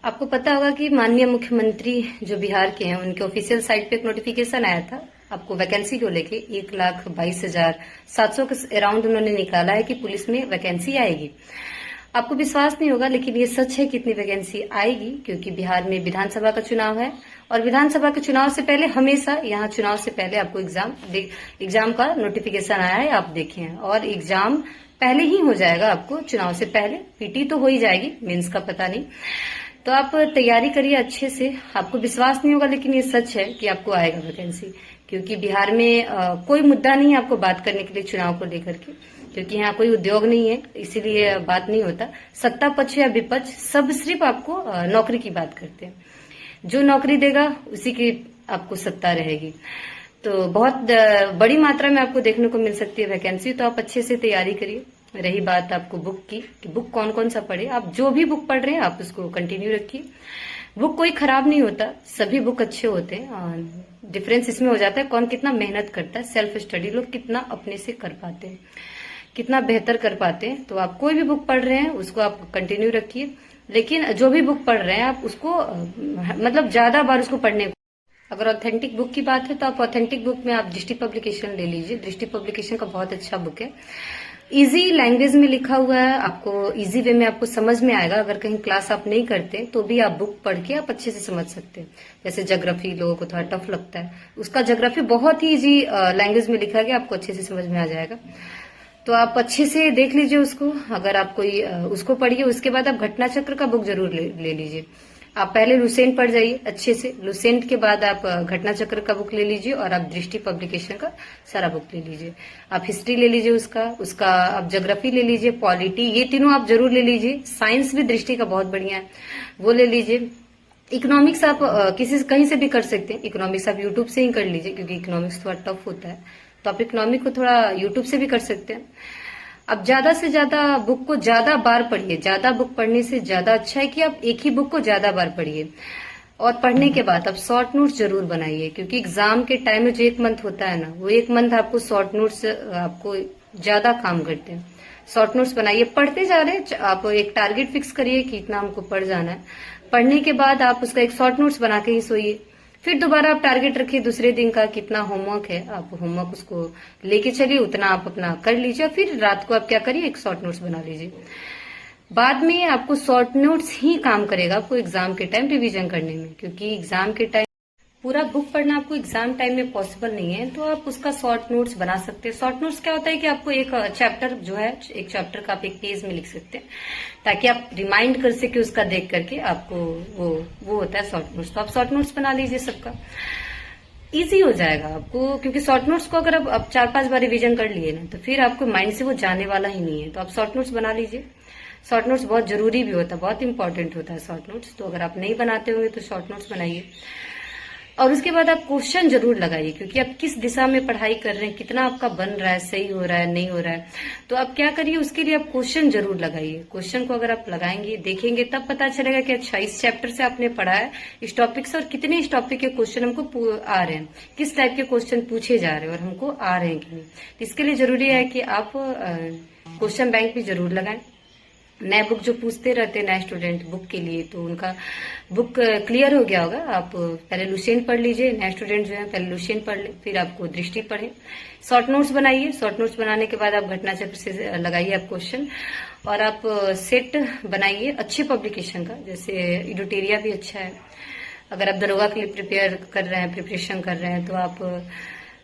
आपको पता होगा कि माननीय मुख्यमंत्री जो बिहार के हैं उनके ऑफिशियल साइट पे एक नोटिफिकेशन आया था आपको वैकेंसी को लेके 1,22,700 के अराउंड उन्होंने निकाला है कि पुलिस में वैकेंसी आएगी। आपको विश्वास नहीं होगा लेकिन ये सच है कि इतनी वैकेंसी आएगी, क्योंकि बिहार में विधानसभा का चुनाव है और विधानसभा के चुनाव से पहले हमेशा यहाँ चुनाव से पहले आपको एग्जाम का नोटिफिकेशन आया है, आप देखें, और एग्जाम पहले ही हो जाएगा। आपको चुनाव से पहले पीटी तो हो ही जाएगी, मेंस का पता नहीं। तो आप तैयारी करिए अच्छे से। आपको विश्वास नहीं होगा लेकिन ये सच है कि आपको आएगा वैकेंसी, क्योंकि बिहार में कोई मुद्दा नहीं है आपको बात करने के लिए चुनाव को लेकर के, क्योंकि यहाँ कोई उद्योग नहीं है, इसीलिए बात नहीं होता। सत्ता पक्ष या विपक्ष सब सिर्फ आपको नौकरी की बात करते हैं। जो नौकरी देगा उसी की आपको सत्ता रहेगी। तो बहुत बड़ी मात्रा में आपको देखने को मिल सकती है वैकेंसी, तो आप अच्छे से तैयारी करिए। रही बात आपको बुक की कि बुक कौन कौन सा पढ़े, आप जो भी बुक पढ़ रहे हैं आप उसको कंटिन्यू रखिए। बुक कोई खराब नहीं होता, सभी बुक अच्छे होते हैं। डिफरेंस इसमें हो जाता है कौन कितना मेहनत करता है, सेल्फ स्टडी लोग कितना अपने से कर पाते हैं, कितना बेहतर कर पाते हैं। तो आप कोई भी बुक पढ़ रहे हैं उसको आप कंटिन्यू रखिए, लेकिन जो भी बुक पढ़ रहे हैं आप उसको मतलब ज्यादा बार उसको पढ़ने को। अगर ऑथेंटिक बुक की बात है तो आप ऑथेंटिक बुक में आप दृष्टि पब्लिकेशन ले लीजिए। दृष्टि पब्लिकेशन का बहुत अच्छा बुक है, इजी लैंग्वेज में लिखा हुआ है, आपको इजी वे में आपको समझ में आएगा। अगर कहीं क्लास आप नहीं करते तो भी आप बुक पढ़ के आप अच्छे से समझ सकते हैं। जैसे ज्योग्राफी लोगों को थोड़ा टफ लगता है, उसका ज्योग्राफी बहुत ही इजी लैंग्वेज में लिखा गया, आपको अच्छे से समझ में आ जाएगा। तो आप अच्छे से देख लीजिए उसको। अगर आप कोई उसको पढ़िए, उसके बाद आप घटना चक्र का बुक जरूर ले लीजिए। आप पहले लुसेंट पढ़ जाइए अच्छे से, लुसेंट के बाद आप घटना चक्र का बुक ले लीजिए और आप दृष्टि पब्लिकेशन का सारा बुक ले लीजिए। आप हिस्ट्री ले लीजिए उसका आप ज्योग्राफी ले लीजिए, पॉलिटी, ये तीनों आप जरूर ले लीजिए। साइंस भी दृष्टि का बहुत बढ़िया है, वो ले लीजिए। इकोनॉमिक्स आप कहीं से भी कर सकते हैं। इकोनॉमिक्स आप यूट्यूब से ही कर लीजिए, क्योंकि इकोनॉमिक्स थोड़ा टफ होता है, तो आप इकोनॉमिक को थोड़ा यूट्यूब से भी कर सकते हैं। अब ज्यादा से ज्यादा बुक को ज्यादा बार पढ़िए। ज्यादा बुक पढ़ने से ज्यादा अच्छा है कि आप एक ही बुक को ज्यादा बार पढ़िए। और पढ़ने के बाद आप शॉर्ट नोट्स जरूर बनाइए, क्योंकि एग्जाम के टाइम में जो एक मंथ होता है ना, वो एक मंथ आपको शॉर्ट नोट्स आपको ज्यादा काम करते हैं। शॉर्ट नोट्स बनाइए, पढ़ते जा रहे आप एक टारगेट फिक्स करिए कि इतना हमको पढ़ जाना है। पढ़ने के बाद आप उसका एक शॉर्ट नोट्स बना के ही सोइए। फिर दोबारा आप टारगेट रखिए दूसरे दिन का, कितना होमवर्क है, आप होमवर्क उसको लेके चलिए, उतना आप अपना कर लीजिए। फिर रात को आप क्या करिए, एक शॉर्ट नोट्स बना लीजिए। बाद में आपको शॉर्ट नोट्स ही काम करेगा आपको एग्जाम के टाइम रिवीजन करने में, क्योंकि एग्जाम के टाइम पूरा बुक पढ़ना आपको एग्जाम टाइम में पॉसिबल नहीं है। तो आप उसका शॉर्ट नोट्स बना सकते हैं। शॉर्ट नोट्स क्या होता है कि आपको एक चैप्टर जो है, एक चैप्टर का आप एक पेज में लिख सकते हैं, ताकि आप रिमाइंड कर सके उसका देख करके आपको। वो होता है शॉर्ट नोट्स। तो आप शॉर्ट नोट्स बना लीजिए, सबका इजी हो जाएगा आपको, क्योंकि शॉर्ट नोट्स को अगर आप 4-5 बार रिवीजन कर लिए ना, तो फिर आपको माइंड से वो जाने वाला ही नहीं है। तो आप शॉर्ट नोट्स बना लीजिए। शॉर्ट नोट्स बहुत जरूरी भी होता है, बहुत इंपॉर्टेंट होता है शॉर्ट नोट्स। तो अगर आप नहीं बनाते होंगे तो शॉर्ट नोट्स बनाइए। और उसके बाद आप क्वेश्चन जरूर लगाइए, क्योंकि आप किस दिशा में पढ़ाई कर रहे हैं, कितना आपका बन रहा है, सही हो रहा है, नहीं हो रहा है। तो आप क्या करिए, उसके लिए आप क्वेश्चन जरूर लगाइए। क्वेश्चन को अगर आप लगाएंगे, देखेंगे, तब पता चलेगा कि अच्छा इस चैप्टर से आपने पढ़ा है इस टॉपिक से, और कितने इस टॉपिक के क्वेश्चन हमको आ रहे हैं, किस टाइप के क्वेश्चन पूछे जा रहे हैं और हमको आ रहे हैं कि नहीं। तो इसके लिए जरूरी है कि आप क्वेश्चन बैंक भी जरूर लगाएं। नए बुक जो पूछते रहते हैं नए स्टूडेंट बुक के लिए, तो उनका बुक क्लियर हो गया होगा। आप पहले लुसेंट पढ़ लीजिए, नए स्टूडेंट जो है पहले लुसेंट पढ़ ले, फिर आपको दृष्टि पढ़े। शॉर्ट नोट्स बनाइए। शॉर्ट नोट्स बनाने के बाद आप घटना चक्र से लगाइए आप क्वेश्चन, और आप सेट बनाइए अच्छे पब्लिकेशन का। जैसे एडिटोरिया भी अच्छा है। अगर आप दरोगा के लिए प्रिपरेशन कर रहे हैं तो आप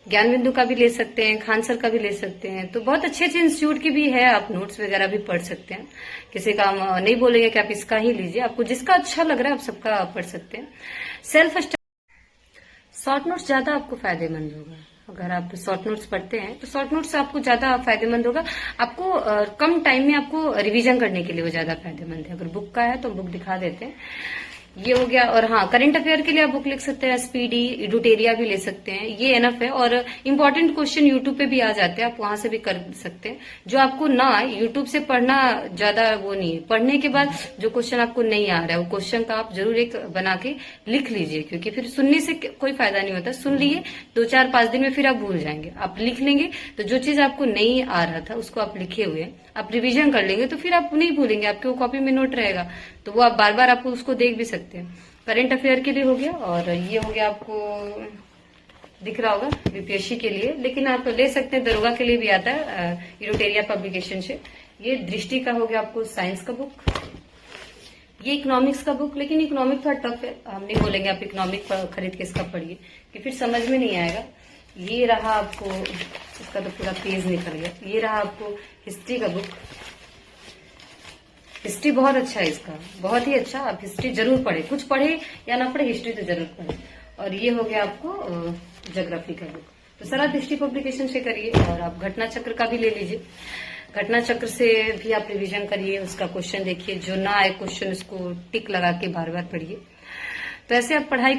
ज्ञान बिंदु का भी ले सकते हैं, खान सर का भी ले सकते हैं। तो बहुत अच्छे अच्छे इंस्टीट्यूट की भी है, आप नोट्स वगैरह भी पढ़ सकते हैं। किसी का हम नहीं बोलेंगे कि आप इसका ही लीजिए, आपको जिसका अच्छा लग रहा है आप सबका पढ़ सकते हैं। सेल्फ स्टडी शॉर्ट नोट्स ज्यादा आपको फायदेमंद होगा। अगर आप शॉर्ट नोट्स पढ़ते हैं तो शॉर्ट नोट्स आपको ज्यादा फायदेमंद होगा। आपको कम टाइम में आपको रिवीजन करने के लिए वो ज्यादा फायदेमंद है। अगर बुक का है तो बुक दिखा देते हैं, ये हो गया। और हाँ, करंट अफेयर के लिए आप बुक लिख सकते हैं, स्पीडी, एडिटोरिया भी ले सकते हैं, ये एनफ है। और इम्पोर्टेंट क्वेश्चन यूट्यूब पे भी आ जाते हैं, आप वहां से भी कर सकते हैं। जो आपको ना आए, यूट्यूब से पढ़ना ज्यादा वो नहीं है। पढ़ने के बाद जो क्वेश्चन आपको नहीं आ रहा है, वो क्वेश्चन का आप जरूर एक बना के लिख लीजिए, क्योंकि फिर सुनने से कोई फायदा नहीं होता। सुन लिए 2-4-5 दिन में फिर आप भूल जाएंगे। आप लिख लेंगे तो जो चीज आपको नहीं आ रहा था उसको आप लिखे हुए आप रिवीजन कर लेंगे, तो फिर आप नहीं भूलेंगे, आपके वो कॉपी में नोट रहेगा। तो वो आप बार बार आपको उसको देख भी सकते हैं। करंट अफेयर के लिए हो गया, और ये हो गया आपको दिख रहा होगा बीपीएससी के लिए, लेकिन आप ले सकते हैं, दरोगा के लिए भी आता है यूरोटेरिया पब्लिकेशन से। ये दृष्टि का हो गया आपको साइंस का बुक, ये इकोनॉमिक्स का बुक, लेकिन इकोनॉमिक थोड़ा टफ है, हम नहीं बोलेंगे आप इकोनॉमिक खरीद के इसका पढ़िए कि फिर समझ में नहीं आएगा। ये रहा आपको, इसका तो पूरा पेज निकल गया। ये रहा आपको हिस्ट्री का बुक, हिस्ट्री बहुत अच्छा है इसका, बहुत ही अच्छा। आप हिस्ट्री जरूर पढ़े, कुछ पढ़े या ना पढ़े, हिस्ट्री तो जरूर पढ़े। और ये हो गया आपको ज्योग्राफी का बुक। तो सर आप हिस्ट्री पब्लिकेशन से करिए, और आप घटना चक्र का भी ले लीजिए। घटना चक्र से भी आप रिवीजन करिए, उसका क्वेश्चन देखिए, जो ना आए क्वेश्चन उसको टिक लगा के बार बार पढ़िए। तो ऐसे आप पढ़ाई